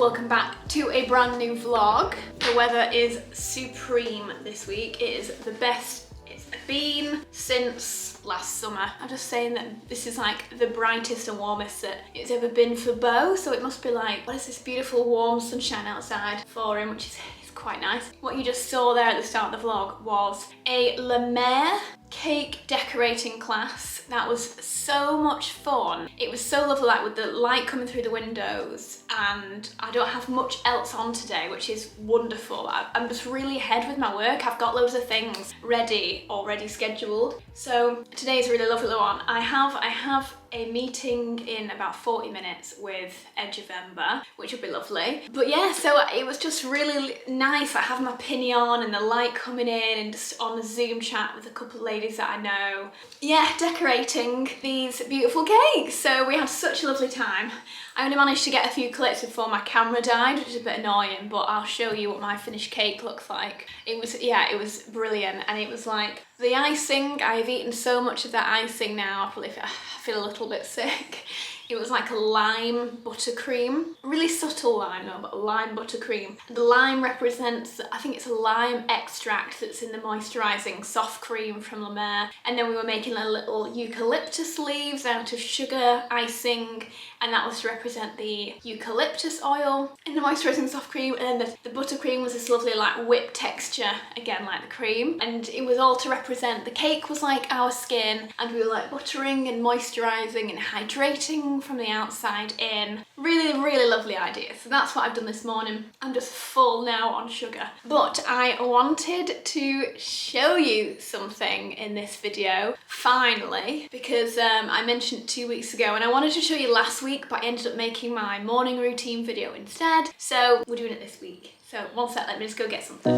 welcome back to a brand new vlog. The weather is supreme this week. It is the best it's been since last summer. I'm just saying that this is like the brightest and warmest that it's ever been for Beau, so it must be like, what is this beautiful warm sunshine outside for him, which is quite nice. What you just saw there at the start of the vlog was a La Mer cake decorating class. That was so much fun. It was so lovely, like with the light coming through the windows, and I don't have much else on today, which is wonderful. I'm just really ahead with my work. I've got loads of things already scheduled. So today's a really lovely one. I have a meeting in about 40 minutes with Edge of Ember, which will be lovely. But yeah, so it was just really nice, like having my pinny on and the light coming in and just on a Zoom chat with a couple of ladies that I know. Yeah, decorating these beautiful cakes. So we had such a lovely time. I only managed to get a few clips before my camera died, which is a bit annoying, but I'll show you what my finished cake looks like. It was brilliant, and it was like the icing. I've eaten so much of that icing now, I feel a little bit sick. It was like a lime buttercream, really subtle lime though, but lime buttercream. The lime represents, I think it's a lime extract that's in the moisturising soft cream from La Mer. And then we were making a little eucalyptus leaves out of sugar icing, and that was to represent the eucalyptus oil in the moisturising soft cream. And then the buttercream was this lovely like whipped texture, again like the cream. And it was all to represent, the cake was like our skin, and we were like buttering and moisturising and hydrating from the outside in. Really, really lovely idea. So that's what I've done this morning. I'm just full now on sugar. But I wanted to show you something in this video, finally, because I mentioned it 2 weeks ago and I wanted to show you last week, but I ended up making my morning routine video instead. So we're doing it this week. So one sec, let me just go get something.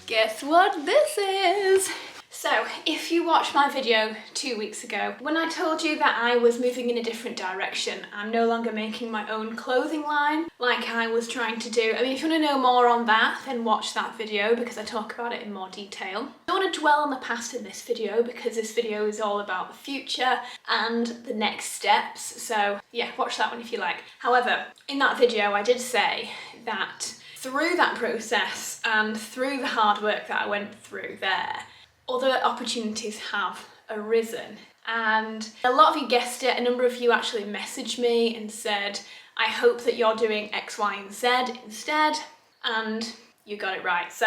Guess what this is? So, if you watched my video 2 weeks ago, when I told you that I was moving in a different direction, I'm no longer making my own clothing line like I was trying to do. I mean, if you want to know more on that, then watch that video because I talk about it in more detail. I don't want to dwell on the past in this video because this video is all about the future and the next steps. So yeah, watch that one if you like. However, in that video I did say that through that process and through the hard work that I went through there, other opportunities have arisen, and a lot of you guessed it. A number of you actually messaged me and said, I hope that you're doing X, Y, and Z instead, and you got it right. So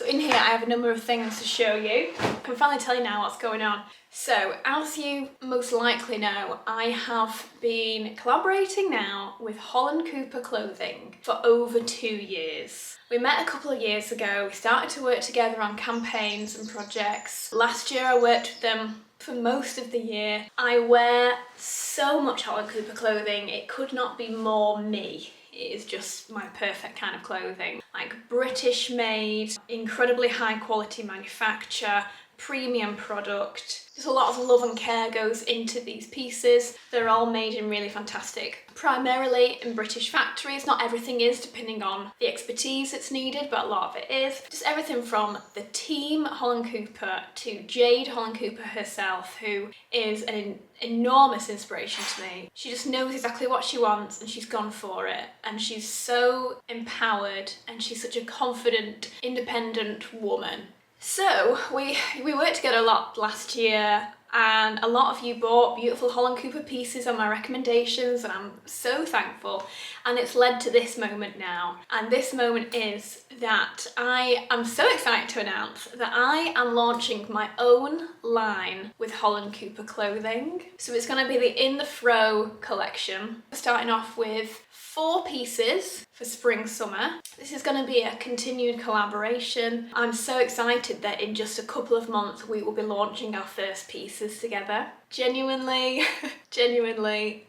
in here I have a number of things to show you. I can finally tell you now what's going on. So as you most likely know, I have been collaborating now with Holland Cooper clothing for over 2 years. We met a couple of years ago, we started to work together on campaigns and projects. Last year I worked with them for most of the year. I wear so much Holland Cooper clothing, it could not be more me. It is just my perfect kind of clothing. Like British made, incredibly high quality manufacture, premium product. Just a lot of love and care goes into these pieces. They're all made in really fantastic, primarily in British factories. Not everything is, depending on the expertise that's needed, but a lot of it is. Just everything from the team at Holland Cooper to Jade Holland Cooper herself, who is an enormous inspiration to me. She just knows exactly what she wants and she's gone for it. And she's so empowered and she's such a confident, independent woman. So we worked together a lot last year, and a lot of you bought beautiful Holland Cooper pieces on my recommendations, and I'm so thankful. And it's led to this moment now. And this moment is that I am so excited to announce that I am launching my own line with Holland Cooper clothing. So it's going to be the Inthefrow collection. Starting off with 4 pieces for spring summer. This is going to be a continued collaboration. I'm so excited that in just a couple of months we will be launching our first pieces together. Genuinely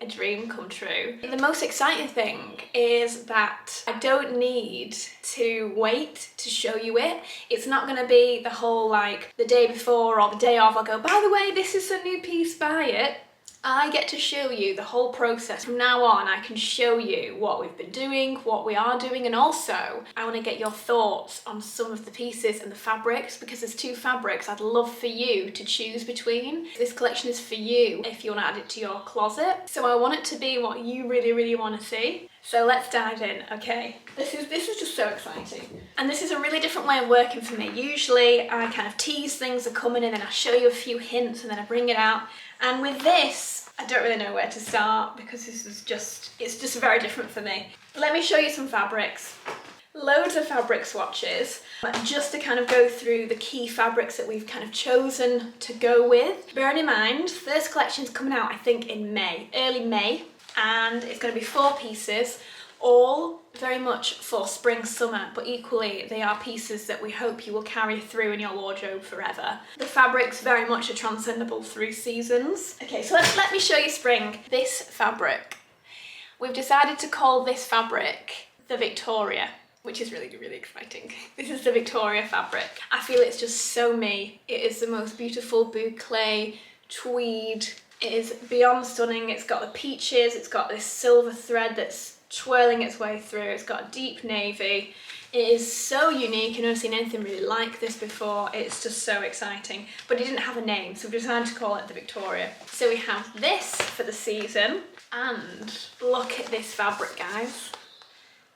a dream come true. The most exciting thing is that I don't need to wait to show you it. It's not going to be the whole like the day before or the day of I'll go, by the way, this is a new piece, buy it. I get to show you the whole process. From now on, I can show you what we've been doing, what we are doing, and also I want to get your thoughts on some of the pieces and the fabrics, because there's 2 fabrics I'd love for you to choose between. This collection is for you if you want to add it to your closet. So I want it to be what you really want to see. So let's dive in, okay? This is just so exciting. And this is a really different way of working for me. Usually I kind of tease things are coming and then I show you a few hints and then I bring it out. And with this, I don't really know where to start because this is it's just very different for me. Let me show you some fabrics. Loads of fabric swatches, just to kind of go through the key fabrics that we've kind of chosen to go with. Bearing in mind, this collection's coming out I think in May, early May. And it's going to be 4 pieces, all very much for spring summer, but equally they are pieces that we hope you will carry through in your wardrobe forever. The fabrics very much are transcendable through seasons. Okay, so let me show you spring. This fabric, we've decided to call this fabric the Victoria, which is really exciting. This is the Victoria fabric. I feel it's just so me. It is the most beautiful boucle tweed. It is beyond stunning. It's got the peaches, it's got this silver thread that's twirling its way through, it's got a deep navy. It is so unique. I've never seen anything really like this before. It's just so exciting. But it didn't have a name, so we decided to call it the Victoria. So we have this for the season, and look at this fabric, guys.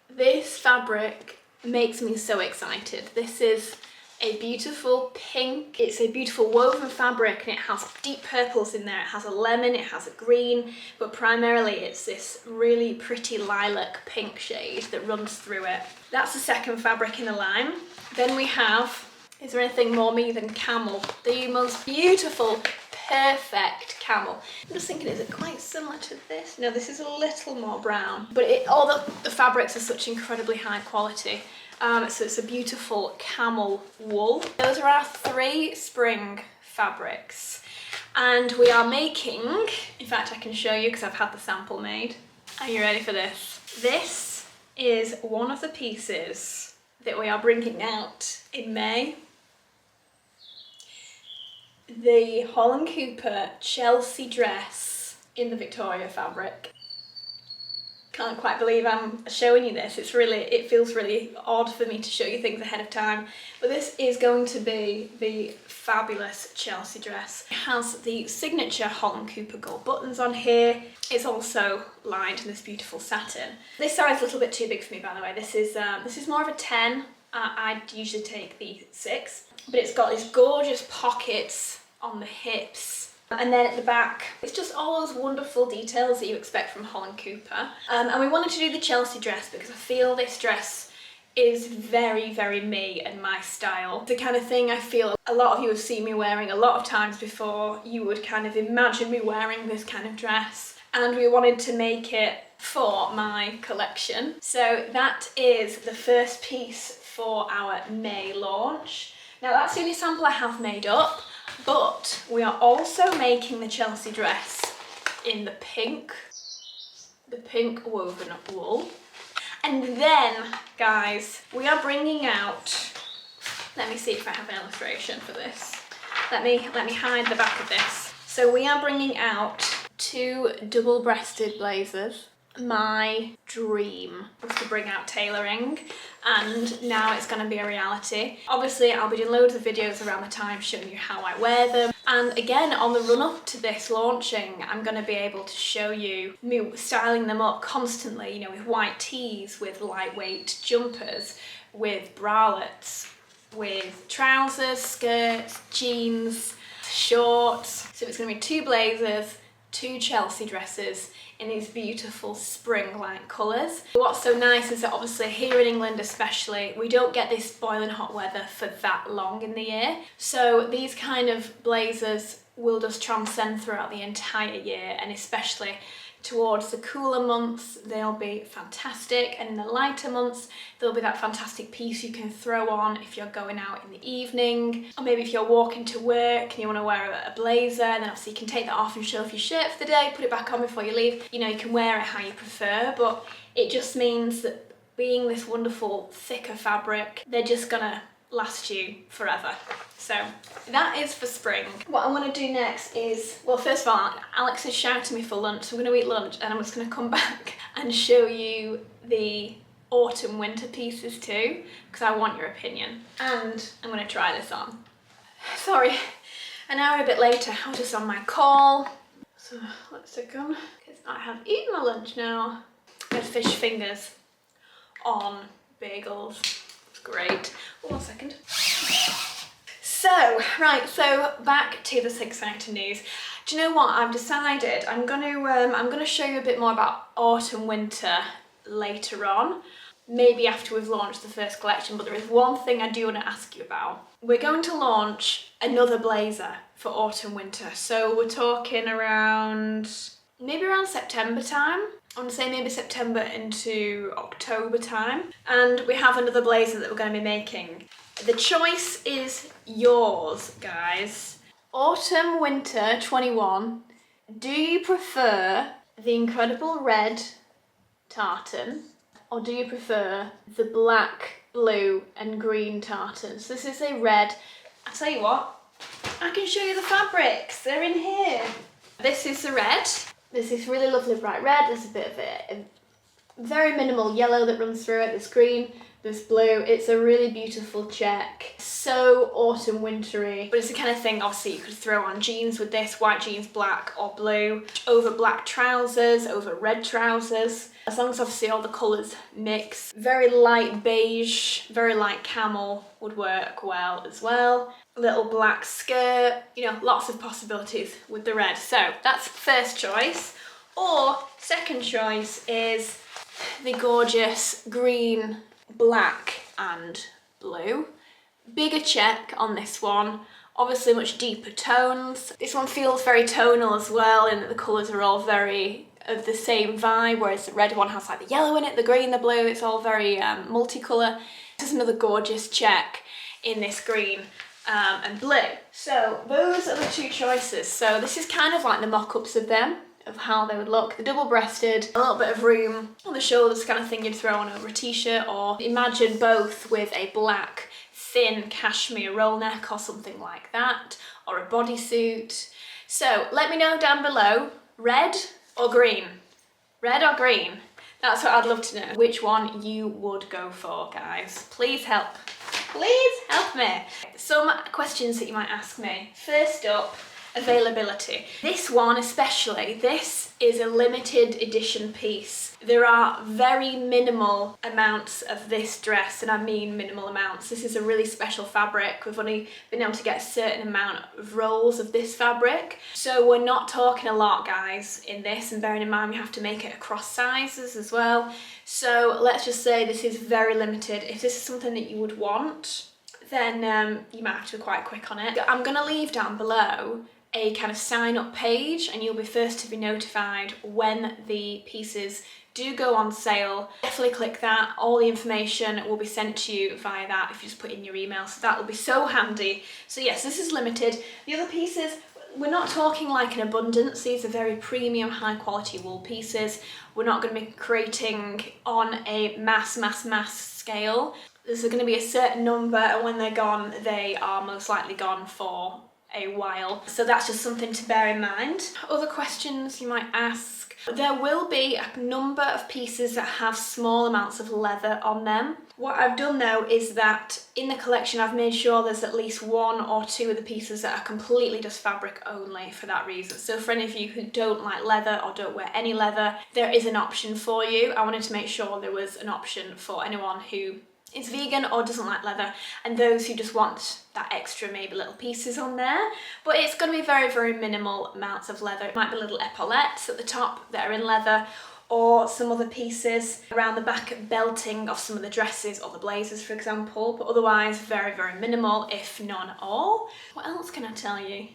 This fabric makes me so excited. This is a beautiful pink. It's a beautiful woven fabric and it has deep purples in there. It has a lemon, it has a green, but primarily it's this really pretty lilac pink shade that runs through it. That's the second fabric in the line. Then we have, is there anything more me than camel? The most beautiful, perfect camel. I'm just thinking, is it quite similar to this? No, this is a little more brown, but all the fabrics are such incredibly high quality. So it's a beautiful camel wool. Those are our 3 spring fabrics. And we are making, in fact I can show you because I've had the sample made. Are you ready for this? This is one of the pieces that we are bringing out in May. The Holland Cooper Chelsea dress in the Victoria fabric. Can't quite believe I'm showing you this. It feels really odd for me to show you things ahead of time, but this is going to be the fabulous Chelsea dress. It has the signature Holland Cooper gold buttons on here. It's also lined in this beautiful satin. This size is a little bit too big for me, by the way. This is more of a 10. I'd usually take the 6, but it's got these gorgeous pockets on the hips. And then at the back, it's just all those wonderful details that you expect from Holland Cooper. And we wanted to do the Chelsea dress because I feel this dress is very me and my style. The kind of thing I feel a lot of you have seen me wearing a lot of times before. You would kind of imagine me wearing this kind of dress. And we wanted to make it for my collection. So that is the first piece for our May launch. Now that's the only sample I have made up. But we are also making the Chelsea dress in the pink woven wool. And then, guys, we are bringing out, let me see if I have an illustration for this. Let me hide the back of this. So we are bringing out 2 double-breasted blazers. My dream was to bring out tailoring, and now it's going to be a reality. Obviously I'll be doing loads of videos around the time showing you how I wear them, and again on the run up to this launching I'm going to be able to show you me styling them up constantly, you know, with white tees, with lightweight jumpers, with bralettes, with trousers, skirts, jeans, shorts. So it's going to be 2 blazers, 2 Chelsea dresses in these beautiful spring-like colours. What's so nice is that obviously here in England especially, we don't get this boiling hot weather for that long in the year. So these kind of blazers will just transcend throughout the entire year, and especially towards the cooler months they'll be fantastic, and in the lighter months there'll be that fantastic piece you can throw on if you're going out in the evening, or maybe if you're walking to work and you want to wear a blazer, then obviously you can take that off and show off your shirt for the day, put it back on before you leave. You know, you can wear it how you prefer, but it just means that being this wonderful thicker fabric, they're just gonna last you forever. So that is for spring. What I want to do next is, well, first of all, Alex is shouting me for lunch, so I'm going to eat lunch and I'm just going to come back and show you the autumn winter pieces too, because I want your opinion. And I'm going to try this on. Sorry, an hour a bit later, I was just on my call. So let's stick on, because I have eaten my lunch now. I had fish fingers on bagels. It's great. Oh, 1 second. So, right, so back to this exciting news. Do you know what? I've decided I'm gonna show you a bit more about autumn winter later on, maybe after we've launched the first collection, but there is one thing I do want to ask you about. We're going to launch another blazer for autumn winter. So we're talking maybe around September time. I want to say maybe September into October time. And we have another blazer that we're going to be making. The choice is yours, guys. Autumn winter 21. Do you prefer the incredible red tartan, or do you prefer the black, blue and green tartans? So this is a red. I'll tell you what, I can show you the fabrics. They're in here. This is the red. There's this really lovely bright red. There's a bit of a very minimal yellow that runs through it. There's green, there's blue. It's a really beautiful check. So autumn wintry, but it's the kind of thing obviously you could throw on jeans with this, white jeans, black or blue, over black trousers, over red trousers. As long as obviously all the colours mix. Very light beige, very light camel would work well as well. A little black skirt, you know, lots of possibilities with the red. So that's first choice. Or second choice is the gorgeous green, black and blue. Bigger check on this one. Obviously much deeper tones. This one feels very tonal as well, in that the colours are all very of the same vibe, whereas the red one has like the yellow in it, the green, the blue. It's all very multicolour. This is another gorgeous check in this green and blue. So those are the two choices. So this is kind of like the mock-ups of them, of how they would look. The double-breasted, a little bit of room on the shoulders, kind of thing you'd throw on over a t-shirt, or imagine both with a black thin cashmere roll neck or something like that, or a bodysuit. So let me know down below, red or green? Red or green? That's what I'd love to know. Which one you would go for, guys. Please help. Please help me. Some questions that you might ask me. First up, availability. This one especially, this is a limited edition piece. There are very minimal amounts of this dress, and I mean minimal amounts. This is a really special fabric. We've only been able to get a certain amount of rolls of this fabric. So we're not talking a lot, guys, in this, and bearing in mind we have to make it across sizes as well. So let's just say this is very limited. If this is something that you would want, then you might have to be quite quick on it. I'm gonna leave down below a kind of sign up page, and you'll be first to be notified when the pieces do go on sale. Definitely click that. All the information will be sent to you via that if you just put in your email, so that will be so handy. So yes, this is limited. The other pieces, we're not talking like an abundance. These are very premium, high quality wool pieces. We're not going to be creating on a mass scale. There's going to be a certain number, and when they're gone, they are most likely gone for a while. So that's just something to bear in mind. Other questions you might ask. There will be a number of pieces that have small amounts of leather on them. What I've done though is that in the collection I've made sure there's at least one or two of the pieces that are completely just fabric only for that reason. So for any of you who don't like leather or don't wear any leather, there is an option for you. I wanted to make sure there was an option for anyone who is vegan or doesn't like leather, and those who just want that extra maybe little pieces on there. But it's going to be very, very minimal amounts of leather. It might be little epaulettes at the top that are in leather, or some other pieces around the back belting of some of the dresses or the blazers, for example, but otherwise very, very minimal, if none at all. What else can I tell you?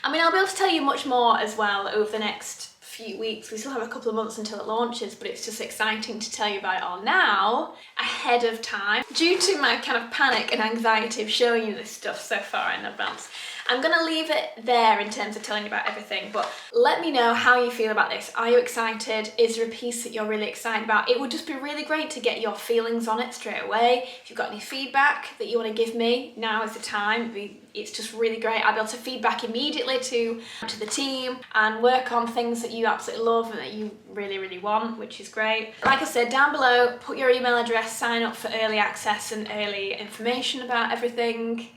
I mean, I'll be able to tell you much more as well over the next few weeks. We still have a couple of months until it launches, but it's just exciting to tell you about it all now, ahead of time. Due to my kind of panic and anxiety of showing you this stuff so far in advance, I'm gonna leave it there in terms of telling you about everything, but let me know how you feel about this. Are you excited? Is there a piece that you're really excited about? It would just be really great to get your feelings on it straight away. If you've got any feedback that you want to give me, now is the time. It's just really great. I'll be able to feedback immediately to the team and work on things that you absolutely love and that you really, really want, which is great. Like I said, down below, put your email address, sign up for early access and early information about everything.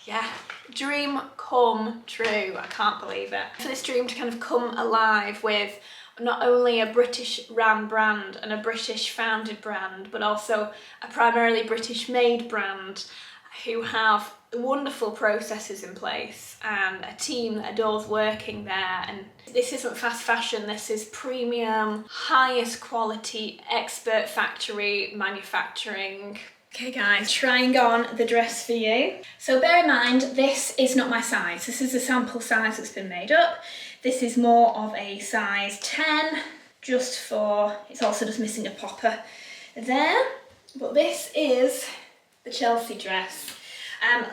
Yeah, dream come true. I can't believe it. For this dream to kind of come alive with not only a British ran brand and a British founded brand, but also a primarily British made brand who have wonderful processes in place and a team that adores working there. And this isn't fast fashion, this is premium, highest quality, expert factory manufacturing. Okay guys, trying on the dress for you. So bear in mind, this is not my size. This is a sample size that's been made up. This is more of a size 10, just for, it's also just missing a popper there. But this is the Chelsea dress.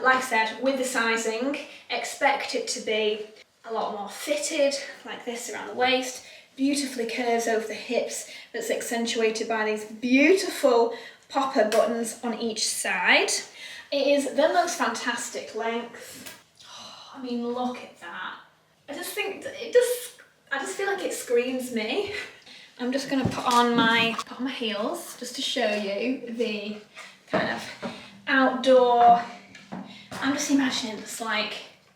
Like I said, with the sizing, expect it to be a lot more fitted, like this around the waist, beautifully curves over the hips, that's accentuated by these beautiful popper buttons on each side. It is the most fantastic length. Oh, I mean, look at that. I just think that I just feel like it screams me. I'm just gonna put on my heels just to show you the kind of outdoor. I'm just imagining this like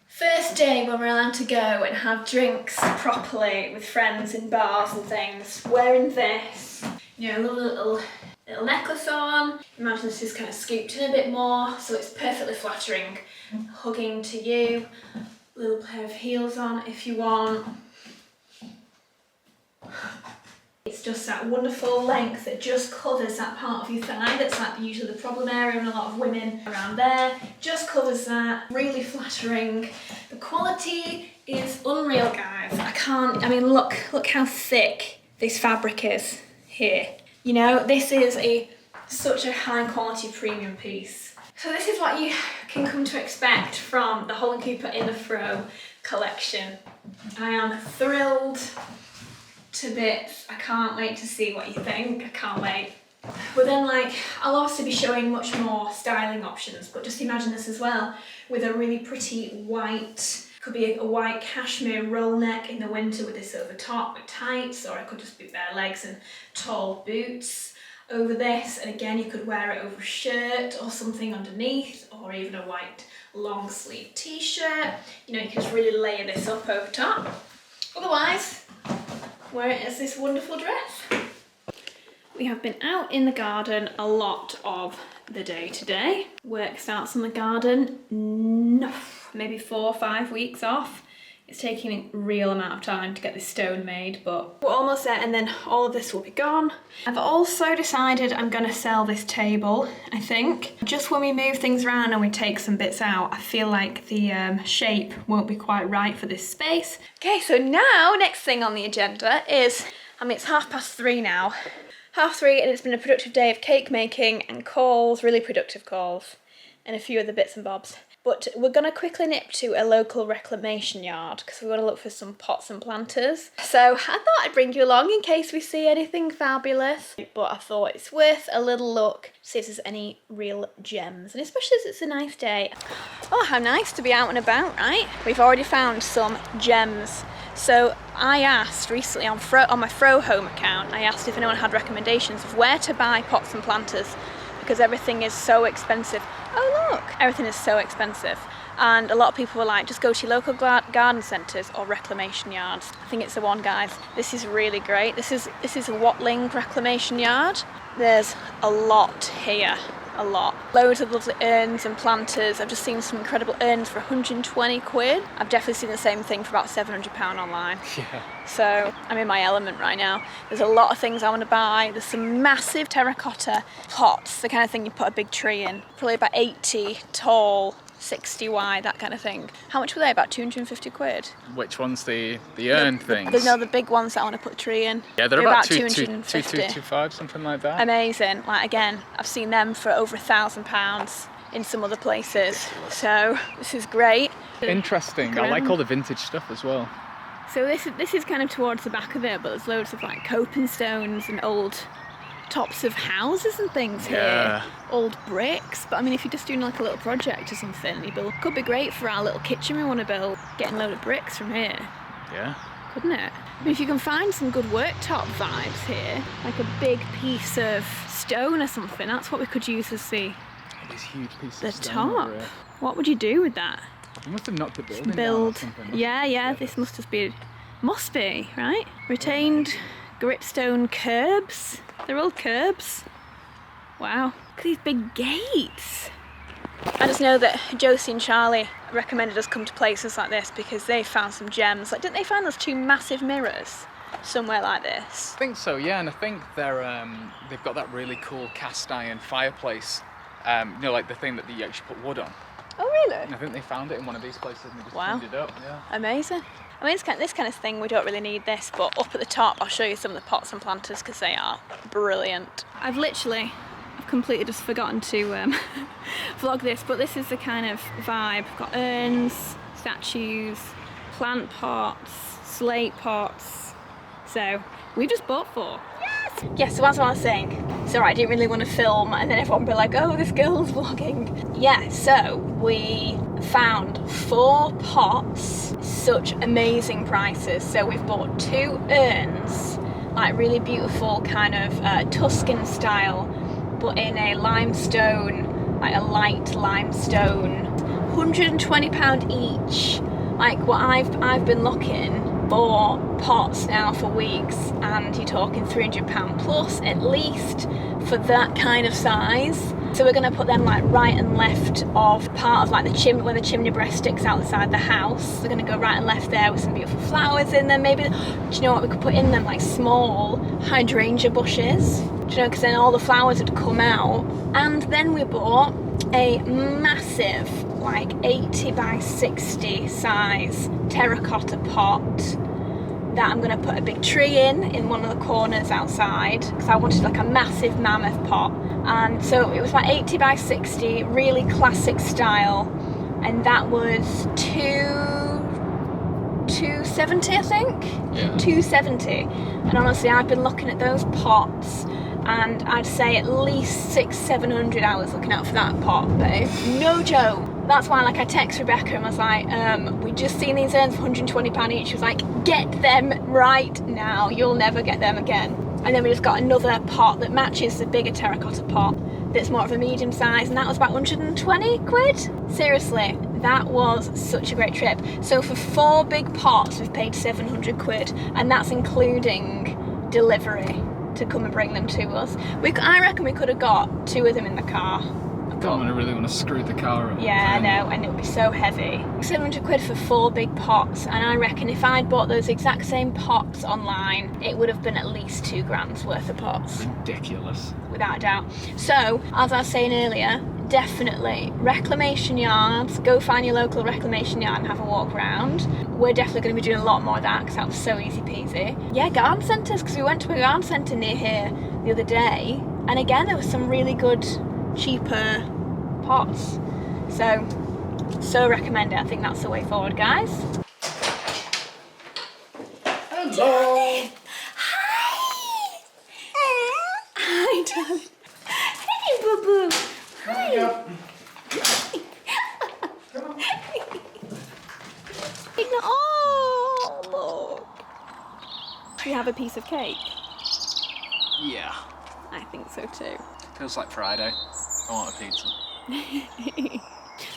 first day when we're allowed to go and have drinks properly with friends in bars and things, wearing this, you know, little necklace on. Imagine this is kind of scooped in a bit more, so it's perfectly flattering, hugging to you. Little pair of heels on if you want. It's just that wonderful length that just covers that part of your thigh that's like usually the problem area in a lot of women around there. Just covers that, really flattering. The quality is unreal, guys. I mean, look how thick this fabric is here. You know, this is such a high quality premium piece. So this is what you can come to expect from the Holland Cooper Inthefrow collection. I am thrilled to bits. I can't wait to see what you think. I can't wait. But then I'll obviously be showing much more styling options, but just imagine this as well with a really pretty white, could be a white cashmere roll neck in the winter with this over top with tights, or it could just be bare legs and tall boots over this. And again, you could wear it over a shirt or something underneath, or even a white long sleeve t-shirt. You know, you can just really layer this up over top. Otherwise, wear it as this wonderful dress. We have been out in the garden a lot of the day today. Work starts in the garden, maybe 4 or 5 weeks off. It's taking a real amount of time to get this stone made, but we're almost there and then all of this will be gone. I've also decided I'm gonna sell this table, I think. Just when we move things around and we take some bits out, I feel like the shape won't be quite right for this space. Okay, so now, next thing on the agenda is, I mean, it's 3:30 now. 3:30, and it's been a productive day of cake making and calls, really productive calls, and a few other bits and bobs. But we're going to quickly nip to a local reclamation yard because we're going to look for some pots and planters. So I thought I'd bring you along in case we see anything fabulous. But I thought it's worth a little look to see if there's any real gems. And especially as it's a nice day. Oh, how nice to be out and about, right? We've already found some gems. So I asked recently on my Fro Home account, I asked if anyone had recommendations of where to buy pots and planters because everything is so expensive. Oh look, everything is so expensive. And a lot of people were like, just go to your local garden centres or reclamation yards. I think it's the one, guys. This is really great. This is a Watling reclamation yard. There's a lot here. A lot. Loads of lovely urns and planters. I've just seen some incredible urns for 120 quid. I've definitely seen the same thing for about £700 online. Yeah. So I'm in my element right now. There's a lot of things I want to buy. There's some massive terracotta pots, the kind of thing you put a big tree in. Probably about 80 tall, 60 wide, that kind of thing. How much were they? About 250 quid? Which one's the urn things? The big ones that I want to put the tree in. Yeah, they're about 250. 225, something like that. Amazing. Like, again, I've seen them for over £1,000 in some other places. So this is great. Interesting. I like all the vintage stuff as well. So this is kind of towards the back of it, but there's loads of like coping stones and old tops of houses and things here. Old bricks. But I mean, if you're just doing like a little project or something, you build, could be great for our little kitchen we want to build. Getting a load of bricks from here. Yeah. Couldn't it? I mean, if you can find some good worktop vibes here, like a big piece of stone or something, that's what we could use as the huge pieces of top. What would you do with that? You must have knocked the building down or something. Yeah, this must be, right? Retained gripstone curbs. They're all curbs. Wow, look at these big gates. I just know that Josie and Charlie recommended us come to places like this because they found some gems. Like, didn't they find those 2 massive mirrors somewhere like this? I think so, yeah, and I think they've got that really cool cast iron fireplace. You know, like the thing that you actually put wood on. Oh, really? And I think they found it in one of these places and they just cleaned it up. Yeah. Amazing. I mean, this kind of thing, we don't really need this, but up at the top, I'll show you some of the pots and planters because they are brilliant. I've completely just forgotten to vlog this, but this is the kind of vibe. We've got urns, statues, plant pots, slate pots. So we just bought 4. Yes, so as I was saying, it's alright, I didn't really want to film and then everyone would be like, oh, this girl's vlogging. Yeah, so we found 4 pots, such amazing prices. So we've bought 2 urns, like really beautiful kind of Tuscan style, but in a limestone, like a light limestone, £120 each. Like what I've been looking for pots now for weeks, and you're talking £300 plus at least for that kind of size. So we're going to put them like right and left of part of like the chimney, where the chimney breast sticks outside the house. We're going to go right and left there with some beautiful flowers in them. Maybe, do you know what we could put in them? Like small hydrangea bushes. Do you know, because then all the flowers would come out. And then we bought a massive, like 80 by 60 size terracotta pot that I'm going to put a big tree in one of the corners outside, because I wanted like a massive mammoth pot. And so it was like 80 by 60, really classic style, and that was $270, I think. Yeah. $270. And honestly, I've been looking at those pots, and I'd say at least 600-700 hours looking out for that pot, babe. No joke. That's why, like, I texted Rebecca and was like, we just seen these urns for £120 each. She was like, get them right now. You'll never get them again. And then we just got another pot that matches the bigger terracotta pot that's more of a medium size, and that was about 120 quid. Seriously, that was such a great trip. So for 4 big pots, we've paid 700 quid, and that's including delivery to come and bring them to us. I reckon we could have got 2 of them in the car. I don't really want to screw the car up. Yeah, I know, and it would be so heavy. 700 quid for 4 big pots, and I reckon if I'd bought those exact same pots online, it would have been at least 2 grand's worth of pots. Ridiculous. Without a doubt. So, as I was saying earlier, definitely reclamation yards. Go find your local reclamation yard and have a walk around. We're definitely going to be doing a lot more of that because that was so easy peasy. Yeah, garden centres, because we went to a garden centre near here the other day, and again there was some really good, cheaper pots. So recommend it. I think that's the way forward, guys. Hello. Hi. Hi, darling. Hey, boo boo. Hi. Oh, look. Do you have a piece of cake? Yeah. I think so too. Feels like Friday. I want a pizza.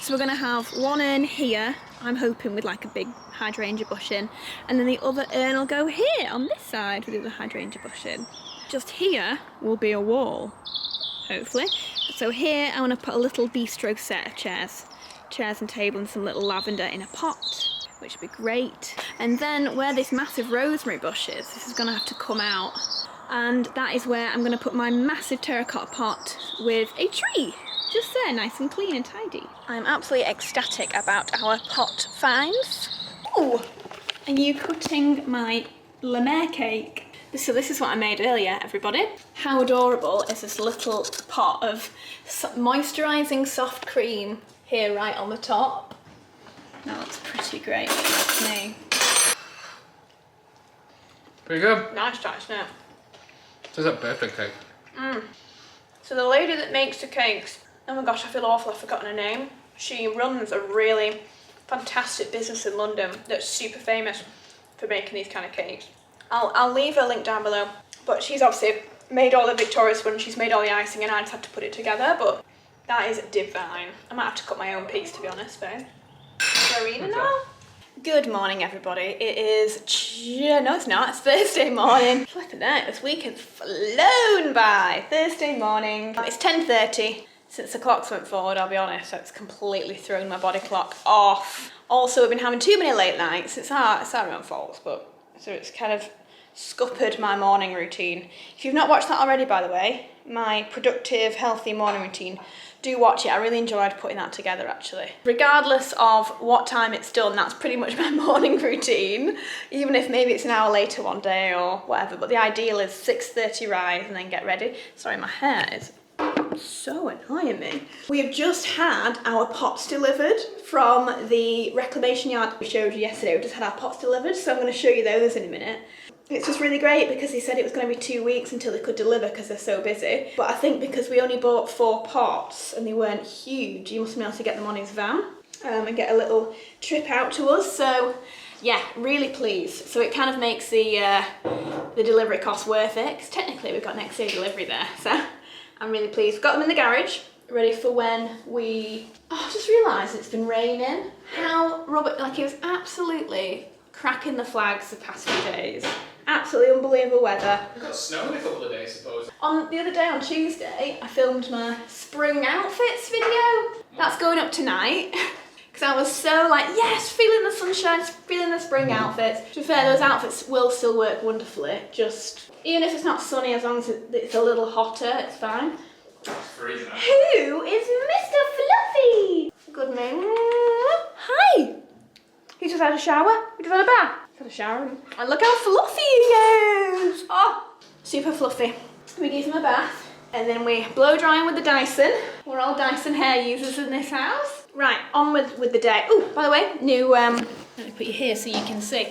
So we're going to have one urn here, I'm hoping with like a big hydrangea bush in, and then the other urn will go here on this side with the other hydrangea bush in. Just here will be a wall, hopefully. So here I want to put a little bistro set of chairs and table and some little lavender in a pot. which would be great. And then where this massive rosemary bush is, this is going to have to come out. And that is where I'm going to put my massive terracotta pot with a tree. Just there, nice and clean and tidy. I'm absolutely ecstatic about our pot finds. Ooh, are you cutting my La Mer cake? So this is what I made earlier, everybody. How adorable is this little pot of moisturising soft cream here right on the top. That looks pretty great, that's me. Pretty good. Nice touch, isn't it? So is that birthday cake? So the lady that makes the cakes, oh my gosh, I feel awful, I've forgotten her name. She runs a really fantastic business in London that's super famous for making these kind of cakes. I'll leave a link down below, but she's obviously made all the Victoria sponge, she's made all the icing, and I just had to put it together, but that is divine. I might have to cut my own piece, to be honest, babe. Farina now? Good morning, everybody. It is, no it's not, it's Thursday morning. Flipping out, this week has flown by. Thursday morning. It's 10:30. Since the clocks went forward, I'll be honest, so it's completely thrown my body clock off. Also, we've been having too many late nights. It's our own fault, but so it's kind of scuppered my morning routine. If you've not watched that already, by the way, my productive, healthy morning routine, do watch it. I really enjoyed putting that together, actually. Regardless of what time it's done, that's pretty much my morning routine, even if maybe it's an hour later one day or whatever, but the ideal is 6:30 rise and then get ready. Sorry, my hair is so annoying me. We have just had our pots delivered from the reclamation yard we showed you yesterday. We just had our pots delivered, so I'm going to show you those in a minute. It's just really great because he said it was going to be 2 weeks until they could deliver because they're so busy. But I think because we only bought 4 pots and they weren't huge, he must be able to get them on his van and get a little trip out to us. So yeah, really pleased. So it kind of makes the delivery cost worth it, because technically we've got next day delivery there. So I'm really pleased. We've got them in the garage, ready for when we... Oh, I just realised it's been raining. How rubbish, like it was absolutely cracking the flags the past few days. Absolutely unbelievable weather. It got snow in a couple of days, I suppose. On the other day, on Tuesday, I filmed my spring outfits video. That's going up tonight. Because I was so like, yes, feeling the sunshine, feeling the spring outfits. To be fair, those outfits will still work wonderfully. Just, even if it's not sunny, as long as it's a little hotter, it's fine. It's freezing out. Who is Mr. Fluffy? Good morning. Hi. He just had a shower. We just had a bath. Had a shower. And look how fluffy he is. Oh, super fluffy. We give him a bath. And then we blow dry him with the Dyson. We're all Dyson hair users in this house. Right, on with the day. Oh, by the way, new, let me put you here so you can see.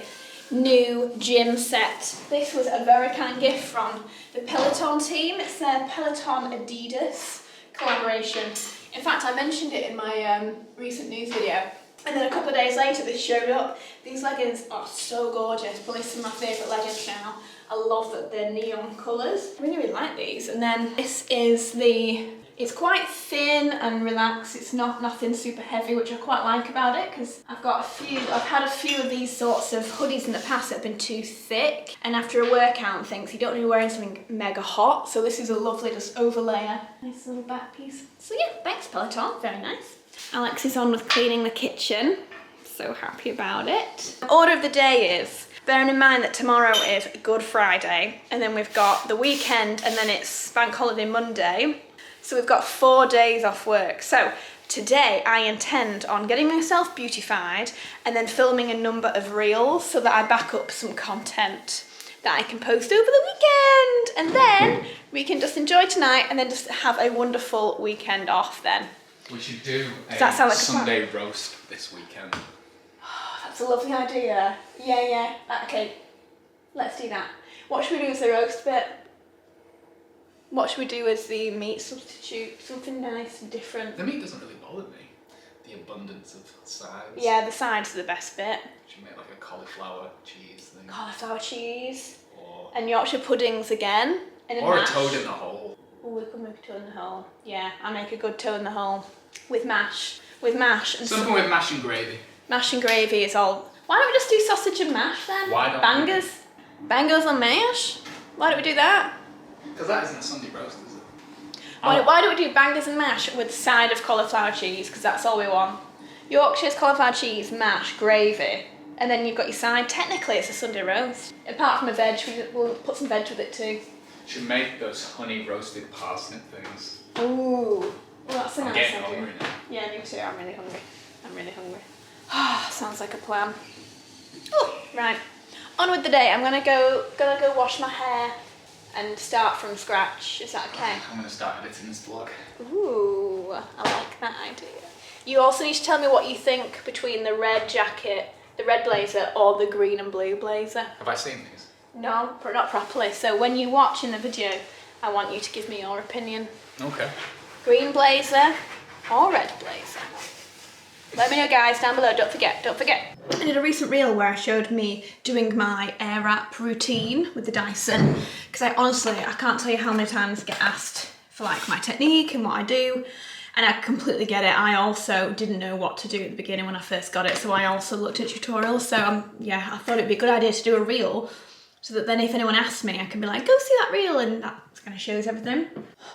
New gym set. This was a very kind gift from the Peloton team. It's their Peloton Adidas collaboration. In fact, I mentioned it in my recent news video. And then a couple of days later, this showed up. These leggings are so gorgeous. Probably some of my favourite leggings now. I love that they're neon colours. I really, really like these. And then this is the... It's quite thin and relaxed. It's nothing super heavy, which I quite like about it, because I've had a few of these sorts of hoodies in the past that have been too thick, and after a workout and things, you don't want to be wearing something mega hot. So this is a lovely just overlayer. Nice little back piece. So yeah, thanks Peloton, very nice. Alex is on with cleaning the kitchen. So happy about it. Order of the day is, bearing in mind that tomorrow is Good Friday, and then we've got the weekend, and then it's Bank Holiday Monday. So we've got 4 days off work. So today I intend on getting myself beautified and then filming a number of reels so that I back up some content that I can post over the weekend. And then we can just enjoy tonight and then just have a wonderful weekend off then. We should do a like Sunday roast this weekend. Oh, that's a lovely idea. Yeah. Okay, let's do that. What should we do as the roast bit? What should we do as the meat substitute? Something nice and different. The meat doesn't really bother me. The abundance of sides. Yeah, the sides are the best bit. Should make like a cauliflower cheese thing. Cauliflower cheese. Or, and Yorkshire puddings again. Or a toad in the hole. Oh, we could make a toad in the hole. Yeah, I make a good toad in the hole. With mash. With mash. And something with mash and gravy. Mash and gravy is all... Why don't we just do sausage and mash then? Why don't Bangers? Bangers on mash? Why don't we do that? Because that isn't a Sunday roast, is it? Why don't we do bangers and mash with a side of cauliflower cheese? Because that's all we want. Yorkshire's cauliflower cheese, mash, gravy. And then you've got your side. Technically, it's a Sunday roast. Apart from a veg, we'll put some veg with it too. Should make those honey roasted parsnip things. Ooh. Well, that's a I'm nice getting idea. hungry now. Yeah, me too. I'm really hungry. I'm really hungry. Ah, sounds like a plan. Oh, right. On with the day. I'm gonna go wash my hair and start from scratch. Is that okay? I'm gonna start editing this vlog. Ooh, I like that idea. You also need to tell me what you think between the red jacket, the red blazer, or the green and blue blazer. Have I seen these? No, not properly. So when you watch in the video, I want you to give me your opinion. Okay. Green blazer or red blazer? Let me know, guys, down below. Don't forget. I did a recent reel where I showed me doing my air wrap routine with the Dyson, because I can't tell you how many times I get asked for like my technique and what I do, and I completely get it. I also didn't know what to do at the beginning when I first got it, so I also looked at tutorials. So yeah, I thought it'd be a good idea to do a reel, so that then if anyone asks me, I can be like, go see that reel, and that kind of shows everything.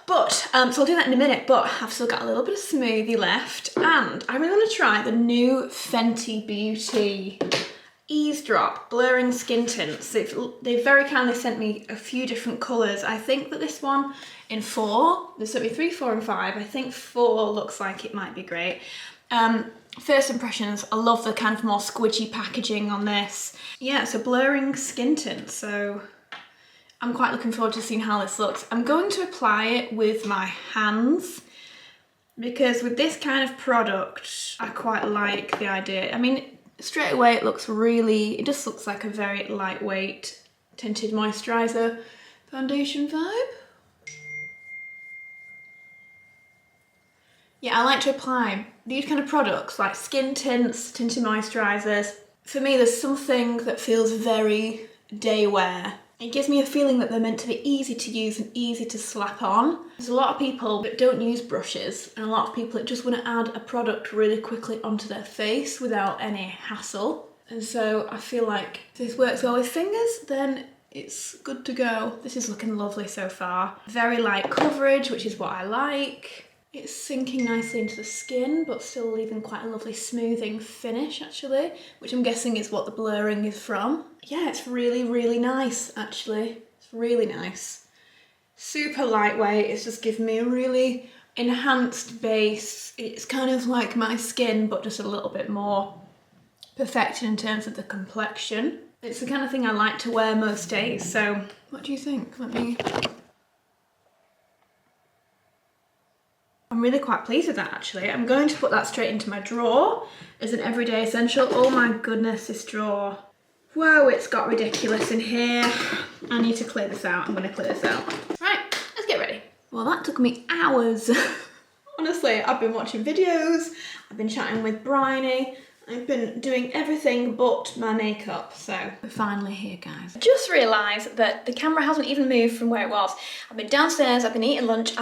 But, so I'll do that in a minute, but I've still got a little bit of smoothie left, and I really want to try the new Fenty Beauty Eavesdrop Blurring Skin Tints. They've very kindly sent me a few different colours. I think that this one in 4, they sent me 3, 4 and 5. I think 4 looks like it might be great. First impressions, I love the kind of more squidgy packaging on this. Yeah, it's a blurring skin tint, so I'm quite looking forward to seeing how this looks. I'm going to apply it with my hands, because with this kind of product, I quite like the idea. I mean, straight away it just looks like a very lightweight tinted moisturiser foundation vibe. Yeah, I like to apply these kind of products, like skin tints, tinted moisturisers. For me, there's something that feels very day wear. It gives me a feeling that they're meant to be easy to use and easy to slap on. There's a lot of people that don't use brushes, and a lot of people that just want to add a product really quickly onto their face without any hassle. And so I feel like if this works well with fingers, then it's good to go. This is looking lovely so far. Very light coverage, which is what I like. It's sinking nicely into the skin, but still leaving quite a lovely smoothing finish, actually, which I'm guessing is what the blurring is from. Yeah, it's really, really nice, actually. It's really nice. Super lightweight. It's just giving me a really enhanced base. It's kind of like my skin, but just a little bit more perfected in terms of the complexion. It's the kind of thing I like to wear most days, so what do you think? I'm really quite pleased with that, actually. I'm going to put that straight into my drawer as an everyday essential. Oh my goodness, this drawer. Whoa, it's got ridiculous in here. I need to clear this out. I'm going to clear this out. Right, let's get ready. Well, that took me hours. Honestly, I've been watching videos, I've been chatting with Bryony, I've been doing everything but my makeup, so we're finally here, guys. I just realised that the camera hasn't even moved from where it was. I've been downstairs, I've been eating lunch,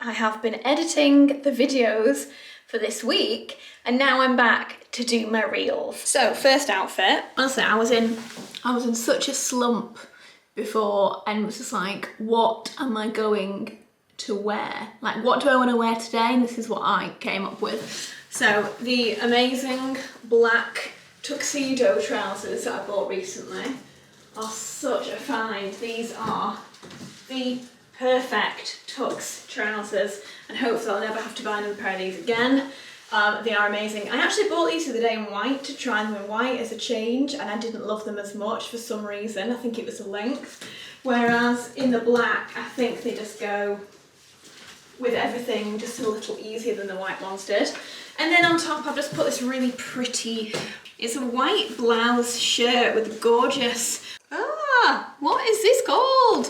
I have been editing the videos for this week, and now I'm back to do my reels. So, first outfit. Honestly, I was in such a slump before, and was just like, what am I going to wear? Like, what do I want to wear today? And this is what I came up with. So, the amazing black tuxedo trousers that I bought recently are such a find. These are the perfect tux trousers, and hopefully I'll never have to buy another pair of these again. They are amazing. I actually bought these the other day in white to try them in white as a change, and I didn't love them as much for some reason. I think it was the length. Whereas in the black, I think they just go with everything just a little easier than the white ones did. And then on top, I've just put this really pretty, it's a white blouse shirt with gorgeous, what is this called?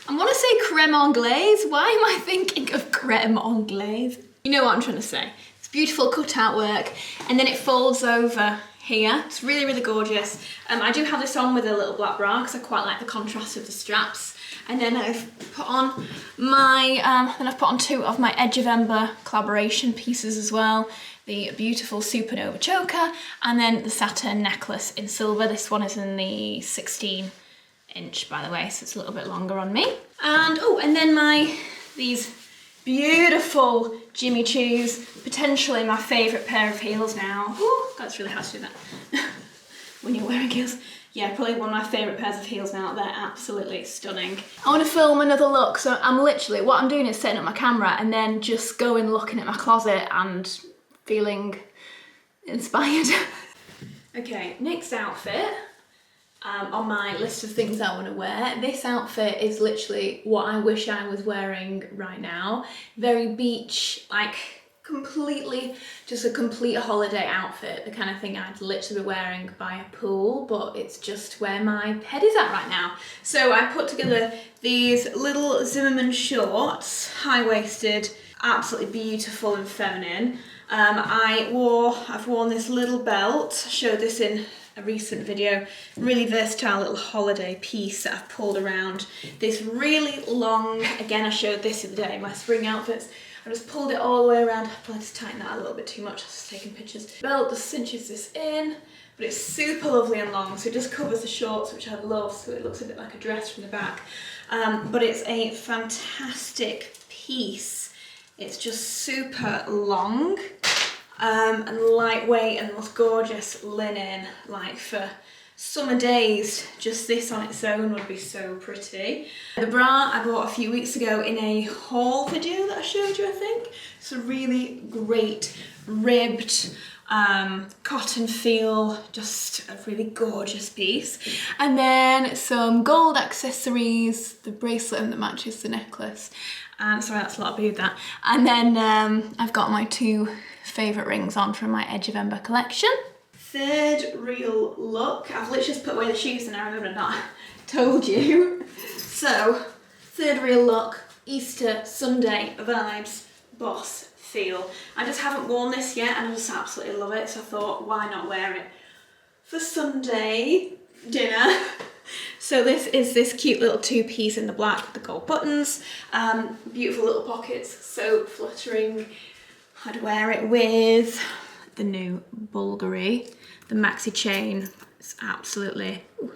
I want to say creme anglaise. Why am I thinking of creme anglaise? You know what I'm trying to say. It's beautiful cutout work, and then it folds over here. It's really, really gorgeous. I do have this on with a little black bra because I quite like the contrast of the straps. And then I've put on my, 2 of my Edge of Ember collaboration pieces as well. The beautiful Supernova choker, and then the satin necklace in silver. This one is in the 16-inch, by the way, so it's a little bit longer on me. And and then these beautiful Jimmy Choos, potentially my favourite pair of heels now. Oh God, it's really hard to do that. when you're wearing heels. Yeah, probably one of my favourite pairs of heels now. They're absolutely stunning. I want to film another look, so what I'm doing is setting up my camera and then just going looking at my closet and feeling inspired. Okay, next outfit on my list of things I want to wear. This outfit is literally what I wish I was wearing right now. Very beach, like completely, just a complete holiday outfit, the kind of thing I'd literally be wearing by a pool, but it's just where my head is at right now. So I put together these little Zimmerman shorts, high-waisted, absolutely beautiful and feminine. I've worn this little belt, I showed this in a recent video, really versatile little holiday piece that I've pulled around this really long, again I showed this the other day, my spring outfits. I just pulled it all the way around. I probably just tightened that a little bit too much. I was just taking pictures. The belt just cinches this in, but it's super lovely and long, so it just covers the shorts, which I love, so it looks a bit like a dress from the back. But it's a fantastic piece. It's just super long and lightweight and most gorgeous linen, like for summer days. Just this on its own would be so pretty. The bra I bought a few weeks ago in a haul video that I showed you, I think. It's a really great ribbed cotton feel, just a really gorgeous piece. And then some gold accessories, the bracelet that matches the necklace. Sorry, that's a lot of bead that. And then I've got my two favourite rings on from my Edge of Ember collection. Third real look. I've literally just put away the shoes and I remember I've not told you. So, third real look, Easter Sunday vibes, boss feel. I just haven't worn this yet and I just absolutely love it, so I thought, why not wear it for Sunday dinner? So this is this cute little two-piece in the black with the gold buttons, beautiful little pockets, so fluttering. I'd wear it with the new Bulgari, the maxi chain. It's absolutely, ooh,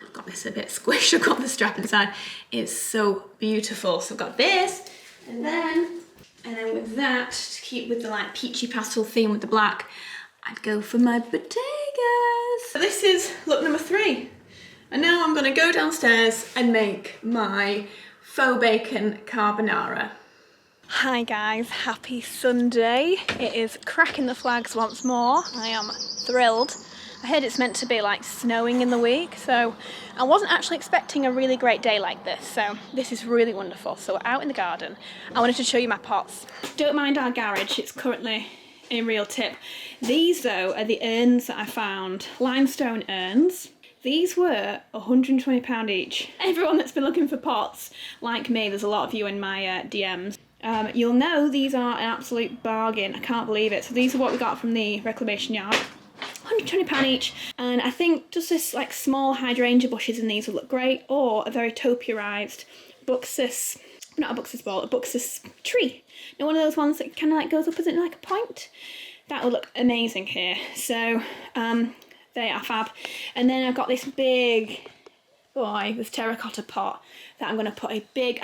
I've got this a bit squished, I've got the strap inside. It's so beautiful. So I've got this, and then with that, to keep with the like peachy pastel theme with the black, I'd go for my Bottegas. So this is look number 3. And now I'm gonna go downstairs and make my faux bacon carbonara. Hi guys, happy Sunday. It is cracking the flags once more. I am thrilled. I heard it's meant to be like snowing in the week, so I wasn't actually expecting a really great day like this, so this is really wonderful. So we're out in the garden. I wanted to show you my pots. Don't mind our garage, it's currently a real tip. These though are the urns that I found, limestone urns. These were £120 each. Everyone that's been looking for pots, like me, there's a lot of you in my DMs, you'll know these are an absolute bargain. I can't believe it. So these are what we got from the reclamation yard. £120 each, and I think just this like small hydrangea bushes in these would look great, or a very topiarised buxus, not a buxus ball, a buxus tree. Now one of those ones that kind of like goes up as in like a point. That would look amazing here. So they are fab. And then I've got this big, this terracotta pot that I'm going to put a big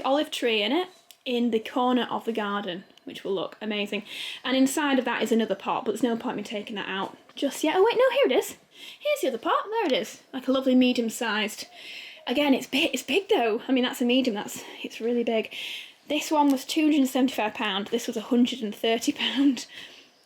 olive tree in it, in the corner of the garden, which will look amazing. And inside of that is another pot, but there's no point in me taking that out just yet. Oh wait, no, here it is. Here's the other pot, there it is. Like a lovely medium-sized. Again, it's big though. I mean, that's a medium, it's really big. This one was £275, this was £130.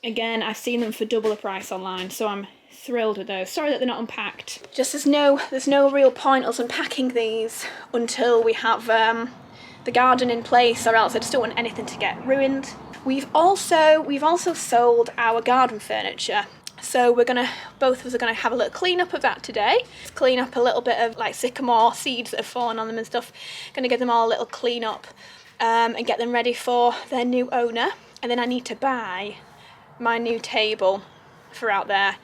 Again, I've seen them for double the price online, so I'm thrilled with those. Sorry that they're not unpacked. Just there's no real point us unpacking these until we have the garden in place, or else I just don't want anything to get ruined. We've also sold our garden furniture, so both of us are gonna have a little clean up of that today. Clean up a little bit of like sycamore seeds that have fallen on them and stuff. Gonna give them all a little clean up and get them ready for their new owner. And then I need to buy my new table for out there.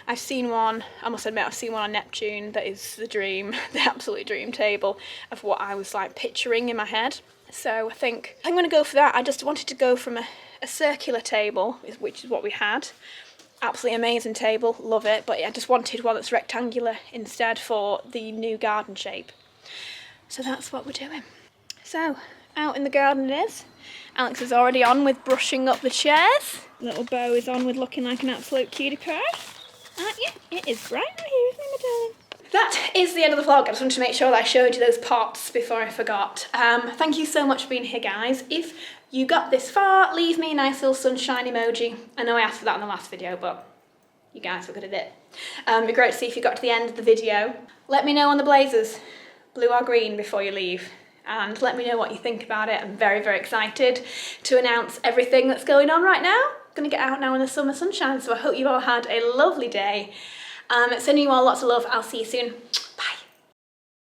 I've seen one, I must admit, I've seen one on Neptune that is the dream, the absolute dream table of what I was like picturing in my head. So I think I'm going to go for that. I just wanted to go from a circular table, which is what we had. Absolutely amazing table, love it, but I just wanted one that's rectangular instead for the new garden shape. So that's what we're doing. So out in the garden it is. Alex is already on with brushing up the chairs. Little Beau is on with looking like an absolute cutie pie. Yeah, it is bright out here, isn't it, my darling? That is the end of the vlog. I just wanted to make sure that I showed you those pots before I forgot. Thank you so much for being here, guys. If you got this far, leave me a nice little sunshine emoji. I know I asked for that in the last video, but you guys were good at it. It'd be great to see if you got to the end of the video. Let me know on the blazers, blue or green, before you leave. And let me know what you think about it. I'm very, very excited to announce everything that's going on right now. I'm gonna get out now in the summer sunshine, so I hope you all had a lovely day. Sending you all lots of love. I'll see you soon.